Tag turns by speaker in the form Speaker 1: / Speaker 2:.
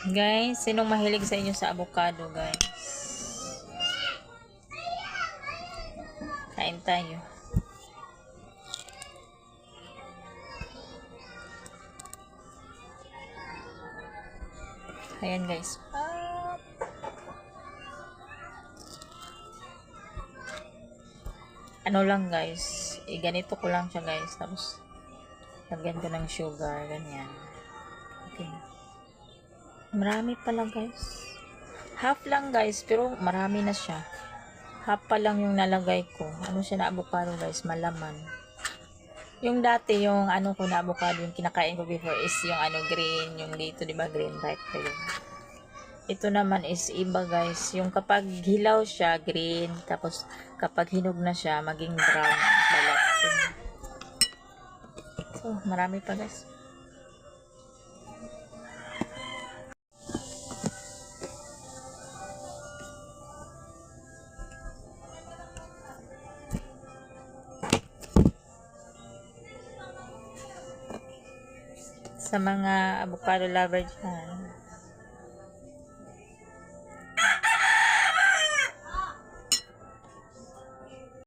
Speaker 1: Guys, sinong mahilig sa inyo sa avocado, guys? Kain tayo. Ayan, guys. Ano lang, guys. Ganito ko lang siya, guys. Tapos, lagyan ko ng sugar. Ganyan. Okay. Marami pala, guys. Half lang, guys. Pero marami na siya. Half pa lang yung nalagay ko. Ano siya na avocado, guys? Malaman. Yung dati, yung ano ko na avocado, yung kinakain ko before is yung ano, green. Yung dito, di ba? Green, right? Yun. Ito naman is iba, guys. Yung kapag hilaw siya, green. Tapos, kapag hinog na siya, maging brown. Balat. So, marami pa, guys. Sa mga avocado lover dyan,